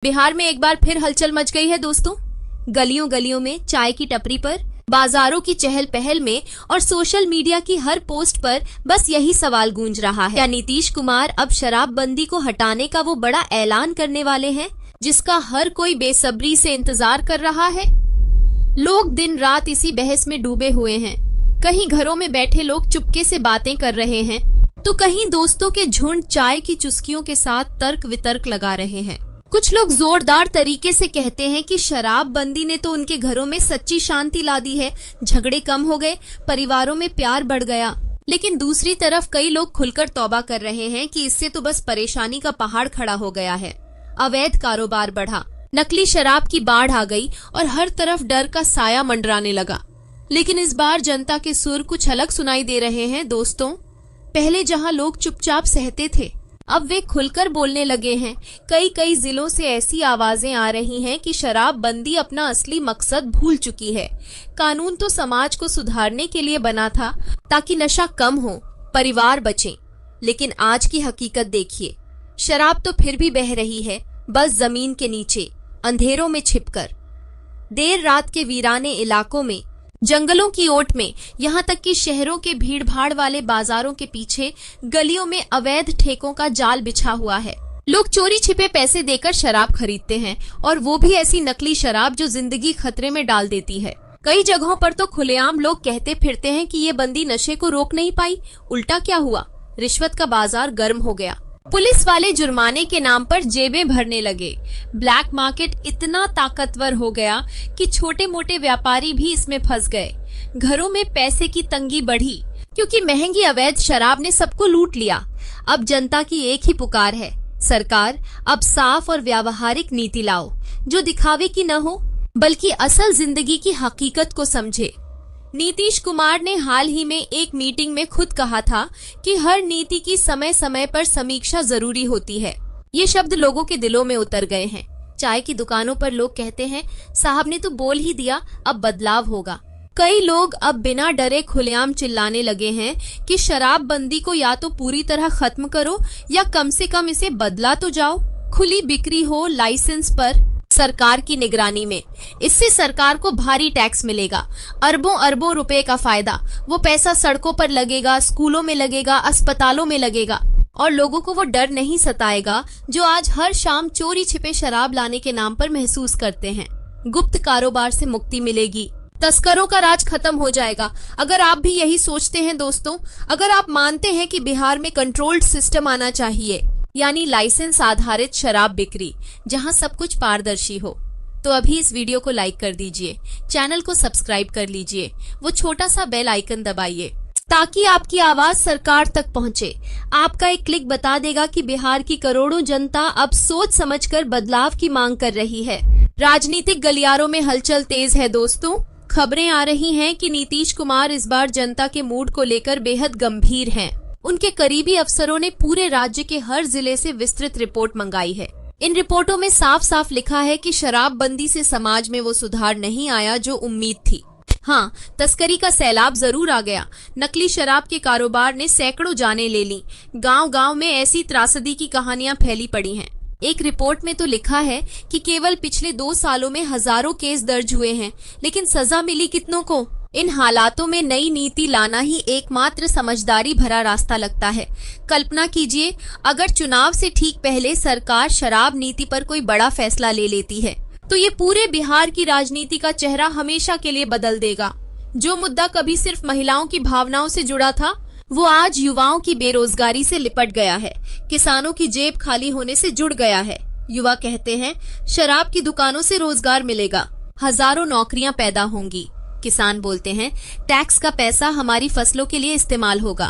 बिहार में एक बार फिर हलचल मच गई है दोस्तों। गलियों गलियों में, चाय की टपरी पर, बाजारों की चहल पहल में और सोशल मीडिया की हर पोस्ट पर बस यही सवाल गूंज रहा है, क्या नीतीश कुमार अब शराबबंदी को हटाने का वो बड़ा ऐलान करने वाले हैं जिसका हर कोई बेसब्री से इंतजार कर रहा है। लोग दिन रात इसी बहस में डूबे हुए हैं। कहीं घरों में बैठे लोग चुपके से बातें कर रहे हैं, तो कहीं दोस्तों के झुंड चाय की चुस्कियों के साथ तर्क वितर्क लगा रहे हैं। कुछ लोग जोरदार तरीके से कहते हैं कि शराबबंदी ने तो उनके घरों में सच्ची शांति ला दी है, झगड़े कम हो गए, परिवारों में प्यार बढ़ गया। लेकिन दूसरी तरफ कई लोग खुलकर तौबा कर रहे हैं कि इससे तो बस परेशानी का पहाड़ खड़ा हो गया है। अवैध कारोबार बढ़ा, नकली शराब की बाढ़ आ गई और हर तरफ डर का साया मंडराने लगा। लेकिन इस बार जनता के सुर कुछ अलग सुनाई दे रहे हैं दोस्तों। पहले जहां लोग चुपचाप सहते थे, अब वे खुलकर बोलने लगे हैं। कई जिलों से ऐसी आवाजें आ रही हैं कि शराबबंदी अपना असली मकसद भूल चुकी है। कानून तो समाज को सुधारने के लिए बना था ताकि नशा कम हो, परिवार बचें। लेकिन आज की हकीकत देखिए, शराब तो फिर भी बह रही है, बस जमीन के नीचे, अंधेरों में छिपकर। देर रात के वीराने इलाकों में, जंगलों की ओट में, यहाँ तक कि शहरों के भीड़-भाड़ वाले बाजारों के पीछे गलियों में अवैध ठेकों का जाल बिछा हुआ है। लोग चोरी छिपे पैसे देकर शराब खरीदते हैं, और वो भी ऐसी नकली शराब जो जिंदगी खतरे में डाल देती है। कई जगहों पर तो खुलेआम लोग कहते फिरते हैं कि ये बंदी नशे को रोक नहीं पाई, उल्टा क्या हुआ, रिश्वत का बाजार गर्म हो गया। पुलिस वाले जुर्माने के नाम पर जेबें भरने लगे। ब्लैक मार्केट इतना ताकतवर हो गया कि छोटे मोटे व्यापारी भी इसमें फंस गए। घरों में पैसे की तंगी बढ़ी क्योंकि महंगी अवैध शराब ने सबको लूट लिया। अब जनता की एक ही पुकार है, सरकार अब साफ और व्यावहारिक नीति लाओ जो दिखावे की न हो बल्कि असल जिंदगी की हकीकत को समझे। नीतीश कुमार ने हाल ही में एक मीटिंग में खुद कहा था कि हर नीति की समय समय पर समीक्षा जरूरी होती है। ये शब्द लोगों के दिलों में उतर गए हैं। चाय की दुकानों पर लोग कहते हैं, साहब ने तो बोल ही दिया, अब बदलाव होगा। कई लोग अब बिना डरे खुलेआम चिल्लाने लगे हैं कि शराबबंदी को या तो पूरी तरह खत्म करो या कम से कम इसे बदला तो जाओ। खुली बिक्री हो लाइसेंस पर, सरकार की निगरानी में। इससे सरकार को भारी टैक्स मिलेगा, अरबों अरबों रुपए का फायदा। वो पैसा सड़कों पर लगेगा, स्कूलों में लगेगा, अस्पतालों में लगेगा, और लोगों को वो डर नहीं सताएगा जो आज हर शाम चोरी छिपे शराब लाने के नाम पर महसूस करते हैं। गुप्त कारोबार से मुक्ति मिलेगी, तस्करों का राज खत्म हो जाएगा। अगर आप भी यही सोचते हैं दोस्तों, अगर आप मानते हैं कि बिहार में कंट्रोल्ड सिस्टम आना चाहिए, यानी लाइसेंस आधारित शराब बिक्री जहां सब कुछ पारदर्शी हो, तो अभी इस वीडियो को लाइक कर दीजिए, चैनल को सब्सक्राइब कर लीजिए, वो छोटा सा बेल आइकन दबाइए ताकि आपकी आवाज सरकार तक पहुंचे। आपका एक क्लिक बता देगा कि बिहार की करोड़ों जनता अब सोच समझकर बदलाव की मांग कर रही है। राजनीतिक गलियारों में हलचल तेज है दोस्तों। खबरें आ रही हैं कि नीतीश कुमार इस बार जनता के मूड को लेकर बेहद गंभीर हैं। उनके करीबी अफसरों ने पूरे राज्य के हर जिले से विस्तृत रिपोर्ट मंगाई है। इन रिपोर्टों में साफ साफ लिखा है कि शराबबंदी से समाज में वो सुधार नहीं आया जो उम्मीद थी। हाँ, तस्करी का सैलाब जरूर आ गया। नकली शराब के कारोबार ने सैकड़ों जानें ले ली। गांव-गांव में ऐसी त्रासदी की कहानियां फैली पड़ी हैं। एक रिपोर्ट में तो लिखा है कि केवल पिछले 2 सालों में हजारों केस दर्ज हुए हैं, लेकिन सजा मिली कितनों को। इन हालातों में नई नीति लाना ही एकमात्र समझदारी भरा रास्ता लगता है। कल्पना कीजिए, अगर चुनाव से ठीक पहले सरकार शराब नीति पर कोई बड़ा फैसला ले लेती है, तो ये पूरे बिहार की राजनीति का चेहरा हमेशा के लिए बदल देगा। जो मुद्दा कभी सिर्फ महिलाओं की भावनाओं से जुड़ा था, वो आज युवाओं की बेरोजगारी से लिपट गया है, किसानों की जेब खाली होने से जुड़ गया है। युवा कहते हैं, शराब की दुकानों से रोजगार मिलेगा, हजारों नौकरियां पैदा होंगी। किसान बोलते हैं, टैक्स का पैसा हमारी फसलों के लिए इस्तेमाल होगा।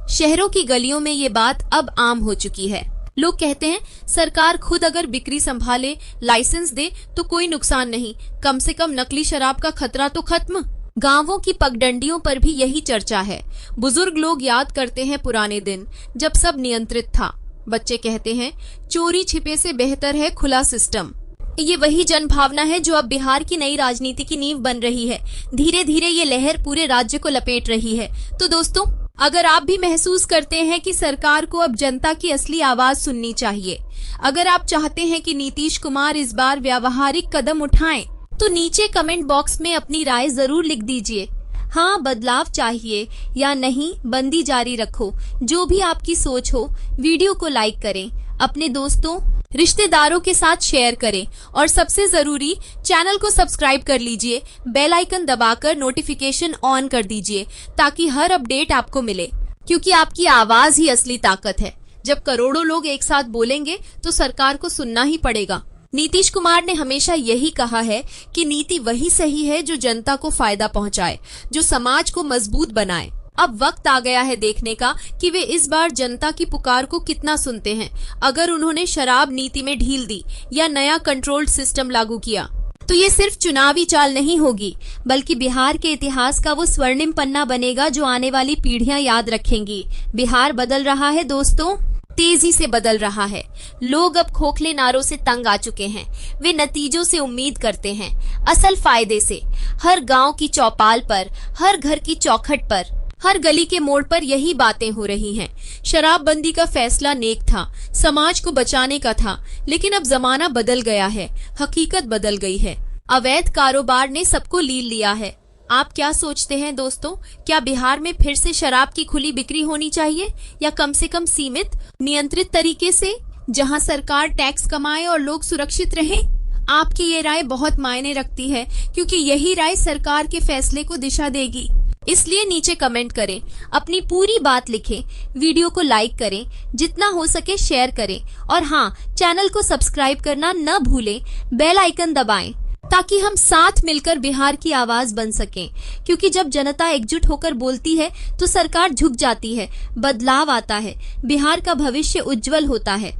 शहरों की गलियों में ये बात अब आम हो चुकी है। लोग कहते हैं, सरकार खुद अगर बिक्री संभाले, लाइसेंस दे तो कोई नुकसान नहीं, कम से कम नकली शराब का खतरा तो खत्म। गांवों की पगडंडियों पर भी यही चर्चा है। बुजुर्ग लोग याद करते हैं पुराने दिन जब सब नियंत्रित था। बच्चे कहते हैं, चोरी छिपे से बेहतर है खुला सिस्टम। ये वही जन भावना है जो अब बिहार की नई राजनीति की नींव बन रही है। धीरे धीरे ये लहर पूरे राज्य को लपेट रही है। तो दोस्तों, अगर आप भी महसूस करते हैं कि सरकार को अब जनता की असली आवाज सुननी चाहिए, अगर आप चाहते हैं कि नीतीश कुमार इस बार व्यावहारिक कदम उठाएं, तो नीचे कमेंट बॉक्स में अपनी राय जरूर लिख दीजिए। हाँ, बदलाव चाहिए या नहीं, बंदी जारी रखो। जो भी आपकी सोच हो, वीडियो को लाइक करें, अपने दोस्तों रिश्तेदारों के साथ शेयर करें और सबसे जरूरी चैनल को सब्सक्राइब कर लीजिए। बेल आइकन दबाकर नोटिफिकेशन ऑन कर दीजिए ताकि हर अपडेट आपको मिले, क्योंकि आपकी आवाज ही असली ताकत है। जब करोड़ों लोग एक साथ बोलेंगे तो सरकार को सुनना ही पड़ेगा। नीतीश कुमार ने हमेशा यही कहा है कि नीति वही सही है जो जनता को फायदा पहुंचाए, जो समाज को मजबूत बनाए। अब वक्त आ गया है देखने का कि वे इस बार जनता की पुकार को कितना सुनते हैं। अगर उन्होंने शराब नीति में ढील दी या नया कंट्रोल्ड सिस्टम लागू किया, तो ये सिर्फ चुनावी चाल नहीं होगी, बल्कि बिहार के इतिहास का वो स्वर्णिम पन्ना बनेगा जो आने वाली पीढ़ियां याद रखेंगी। बिहार बदल रहा है दोस्तों, तेजी से बदल रहा है। लोग अब खोखले नारों से तंग आ चुके हैं। वे नतीजों से उम्मीद करते हैं, असल फायदे से। हर गांव की चौपाल पर, हर घर की चौखट पर, हर गली के मोड़ पर यही बातें हो रही हैं। शराबबंदी का फैसला नेक था, समाज को बचाने का था, लेकिन अब जमाना बदल गया है, हकीकत बदल गई है। अवैध कारोबार ने सबको लील लिया है। आप क्या सोचते हैं दोस्तों? क्या बिहार में फिर से शराब की खुली बिक्री होनी चाहिए, या कम से कम सीमित, नियंत्रित तरीके से, जहां सरकार टैक्स कमाए और लोग सुरक्षित रहें? आपकी ये राय बहुत मायने रखती है, क्योंकि यही राय सरकार के फैसले को दिशा देगी। इसलिए नीचे कमेंट करें, अपनी पूरी बात लिखें, वीडियो को लाइक करें, जितना हो सके शेयर करें, और हाँ, चैनल को सब्सक्राइब करना न भूलें, बेल आइकन दबाएं, ताकि हम साथ मिलकर बिहार की आवाज बन सकें। क्योंकि जब जनता एकजुट होकर बोलती है तो सरकार झुक जाती है, बदलाव आता है, बिहार का भविष्य उज्जवल होता है।